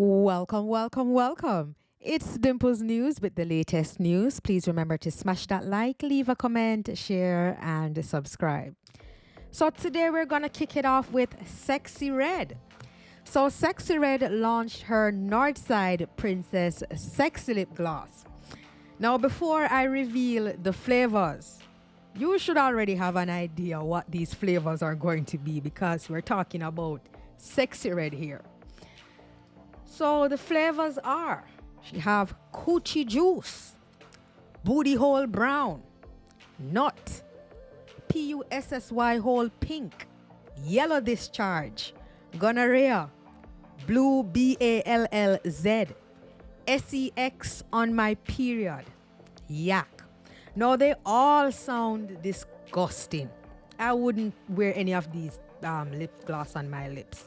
Welcome, welcome, welcome. It's DIMPLEZ News with the latest news. Please remember to smash that like, leave a comment, share, and subscribe. So today we're gonna kick it off with Sexy Red. So Sexy Red launched her Northside Princess Sexy Lip Gloss. Now before I reveal the flavors, you should already have an idea what these flavors are going to be because we're talking about Sexy Red here. So the flavors are, she have coochie juice, booty hole brown, nut, pussy hole pink, yellow discharge, gonorrhea, blue ballz, sex on my period, yak. Now they all sound disgusting. I wouldn't wear any of these lip gloss on my lips.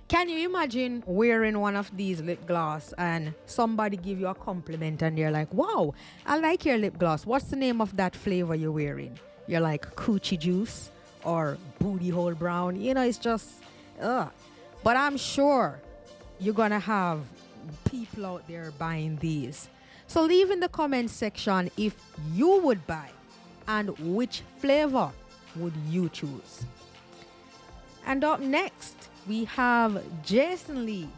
Can you imagine wearing one of these lip gloss and somebody give you a compliment and they're like, wow, I like your lip gloss. What's the name of that flavor you're wearing? You're like coochie juice or booty hole brown. You know, it's just, ugh. But I'm sure you're going to have people out there buying these. So leave in the comment section if you would buy and which flavor would you choose. And up next, we have Jason Lee.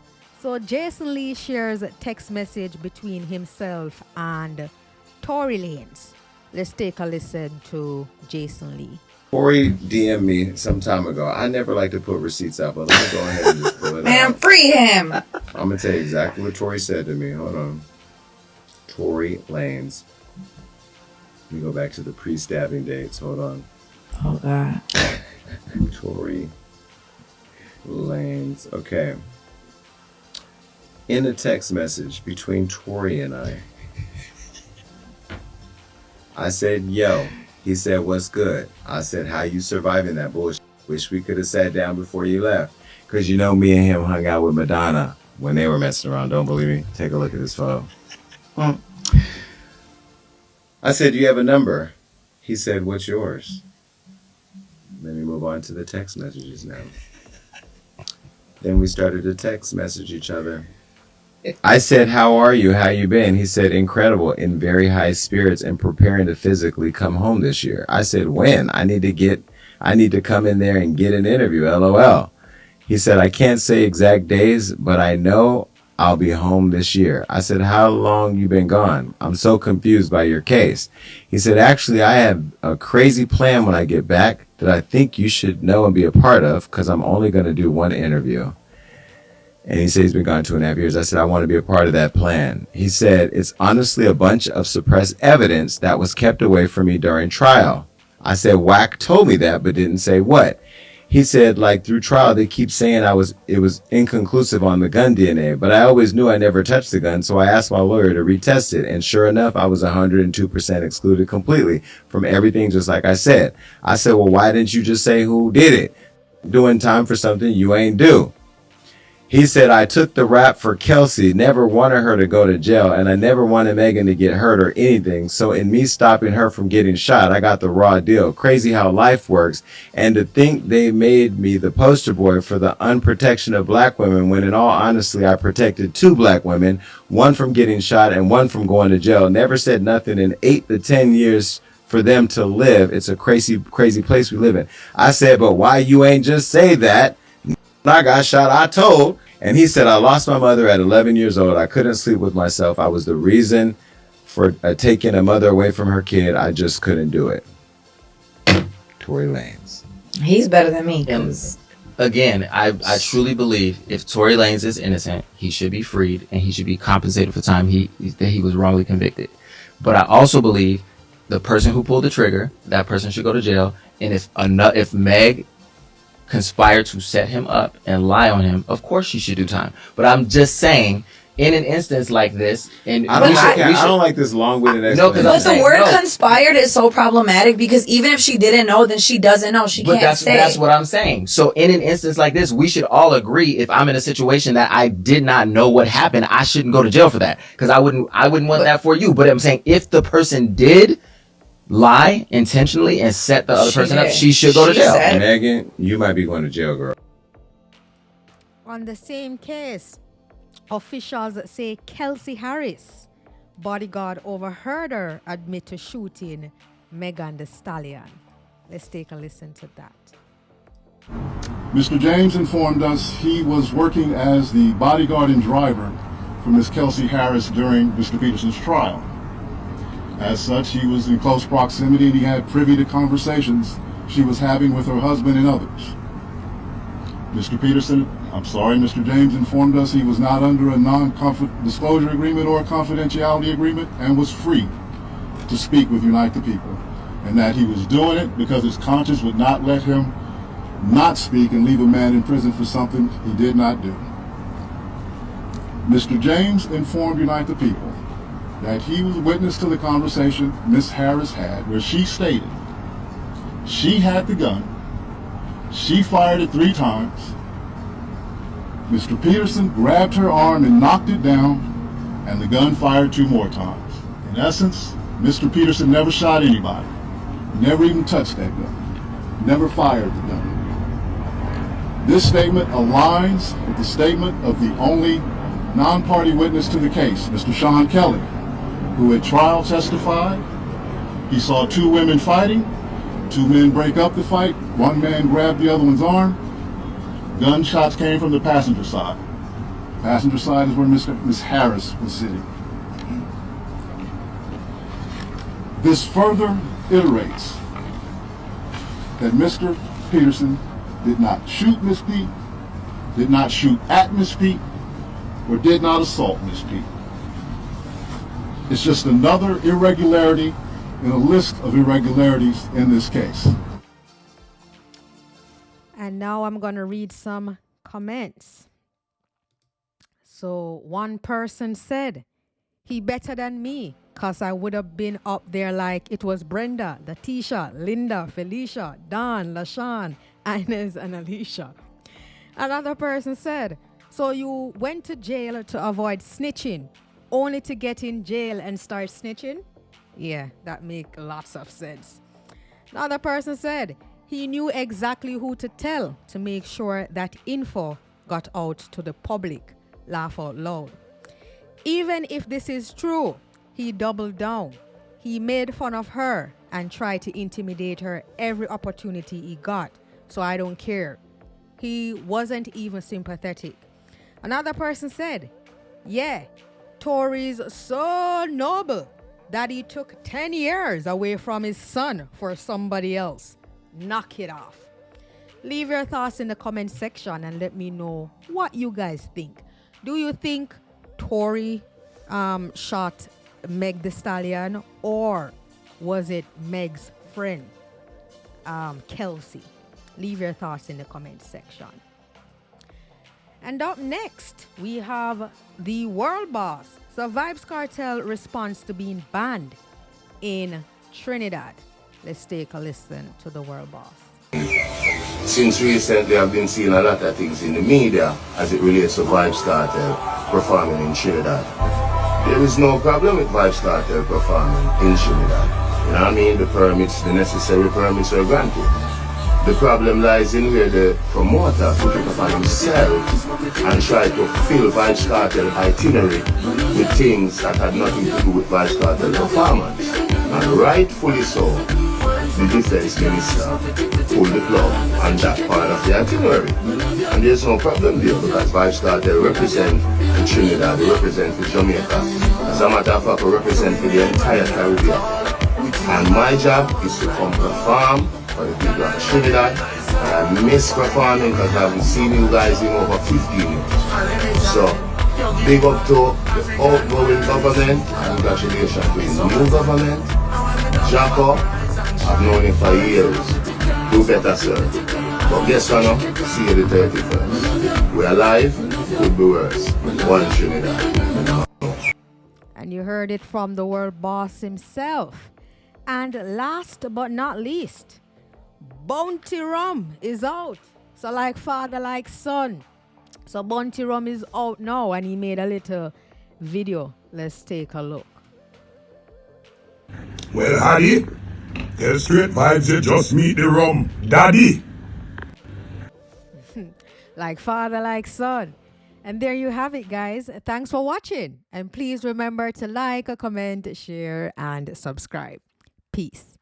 So Jason Lee shares a text message between himself and Tory Lanez. Let's take a listen to Jason Lee. Tory DM'd me some time ago. I never like to put receipts out, but let me go ahead and just pull it Man, out. free him. I'm going to tell you exactly what Tory said to me. Hold on. Tory Lanez. Let me go back to the pre-stabbing dates. Hold on. Oh, God. Tory Lanez. Okay. In a text message between Tory and I said, yo. He said, what's good? I said, how you surviving that bullshit? Wish we could have sat down before you left. Because you know me and him hung out with Madonna when they were messing around. Don't believe me? Take a look at this photo. I said, do you have a number? He said, what's yours? Let me move on to the text messages now. Then we started to text message each other. I said, how are you? How you been? He said, incredible, in very high spirits and preparing to physically come home this year. I said, when? I need to come in there and get an interview, LOL. He said, I can't say exact days, but I know I'll be home this year. I said, how long you been gone? I'm so confused by your case. He said, actually, I have a crazy plan when I get back that I think you should know and be a part of because I'm only going to do one interview. And he said he's been gone 2.5 years. I said, I want to be a part of that plan. He said, it's honestly a bunch of suppressed evidence that was kept away from me during trial. I said, Wack told me that, but didn't say what. He said, like, through trial, they keep saying it was inconclusive on the gun DNA, but I always knew I never touched the gun, so I asked my lawyer to retest it, and sure enough, I was 102% excluded completely from everything, just like I said. I said, well, why didn't you just say who did it? Doing time for something you ain't do. He said, I took the rap for Kelsey, never wanted her to go to jail, and I never wanted Megan to get hurt or anything. So in me stopping her from getting shot, I got the raw deal. Crazy how life works. And to think they made me the poster boy for the unprotection of black women, when in all honesty, I protected 2 black women, one from getting shot and one from going to jail. Never said nothing in 8 to 10 years for them to live. It's a crazy, crazy place we live in. I said, but why you ain't just say that? I got shot, I told. And he said, I lost my mother at 11 years old. I couldn't sleep with myself. I was the reason for taking a mother away from her kid. I just couldn't do it. Tory Lanez. He's better than me. Again, I truly believe if Tory Lanez is innocent, he should be freed and he should be compensated for the time that he was wrongly convicted. But I also believe the person who pulled the trigger, that person should go to jail. And if Meg conspired to set him up and lie on him, of course she should do time. But I'm just saying, in an instance like this, and I don't like this long-winded explanation. But the word conspired is so problematic because even if she didn't know, then she doesn't know. She can't say. That's what I'm saying. So in an instance like this, we should all agree, if I'm in a situation that I did not know what happened, I shouldn't go to jail for that. Because I wouldn't want that for you. But I'm saying if the person did lie intentionally and set the other person up, she should go to jail. Megan, you might be going to jail, girl. On the same case, Officials say Kelsey Harris, bodyguard, overheard her admit to shooting Megan Thee Stallion. Let's take a listen to that. Mr. James informed us he was working as the bodyguard and driver for Ms. Kelsey Harris during Mr. Peterson's trial. As such, he was in close proximity and he had privy to conversations she was having with her husband and others. Mr. James informed us he was not under a non-disclosure agreement or a confidentiality agreement and was free to speak with Unite the People, and that he was doing it because his conscience would not let him not speak and leave a man in prison for something he did not do. Mr. James informed Unite the People that he was witness to the conversation Ms. Harris had where she stated she had the gun, she fired it 3 times, Mr. Peterson grabbed her arm and knocked it down, and the gun fired 2 more times. In essence, Mr. Peterson never shot anybody, never even touched that gun, never fired the gun. This statement aligns with the statement of the only non-party witness to the case, Mr. Sean Kelly, who at trial testified he saw 2 women fighting, 2 men break up the fight, 1 man grabbed the other one's arm. Gunshots came from the passenger side. Passenger side is where Ms. Harris was sitting. This further iterates that Mr. Peterson did not shoot Miss Pete, did not shoot at Miss Pete, or did not assault Miss Pete. It's just another irregularity in a list of irregularities in this case. And now I'm going to read some comments. So one person said, he better than me, because I would have been up there like it was Brenda, Latisha, Linda, Felicia, Dawn, LaShawn, Inez, and Alicia. Another person said, so you went to jail to avoid snitching, only to get in jail and start snitching? Yeah, that makes lots of sense. Another person said, he knew exactly who to tell to make sure that info got out to the public. Laugh out loud. Even if this is true, he doubled down. He made fun of her and tried to intimidate her every opportunity he got. So I don't care. He wasn't even sympathetic. Another person said, yeah, Tory's so noble that he took 10 years away from his son for somebody else. Knock it off. Leave your thoughts in the comment section and let me know what you guys think. Do you think Tory shot Meg Thee Stallion, or was it Meg's friend, Kelsey? Leave your thoughts in the comment section. And up next, we have the world boss. So Vybz Kartel responds to being banned in Trinidad. Let's take a listen to the world boss. Since recently, I've been seeing a lot of things in the media as it relates to Vybz Kartel performing in Trinidad. There is no problem with Vybz Kartel performing in Trinidad. You know what I mean? The necessary permits are granted. The problem lies in where the promoter took it upon himself and tried to fill Vybz Kartel itinerary with things that had nothing to do with Vybz Kartel performance. And rightfully so, the defense minister pulled the plug on that part of the itinerary. And there's no problem there because Vybz Kartel represent for Trinidad, they represent for Jamaica. As a matter of fact, we represent for the entire Caribbean. And my job is to come perform for the people of Trinidad. And I miss performing because I haven't seen you guys in over 15 years. So, big up to the outgoing government, and congratulations to the new government. Jaco, I've known him for years. Do better, sir. But guess what now? See you the 31st. We're alive, could be worse. One Trinidad. And you heard it from the world boss himself. And last but not least, Bounty Rum is out. So like father, like son. So Bounty Rum is out now and he made a little video. Let's take a look. Well, Hardy, tell straight Vybz you just meet the rum. Daddy. Like father, like son. And there you have it, guys. Thanks for watching. And please remember to like, comment, share, and subscribe. Peace.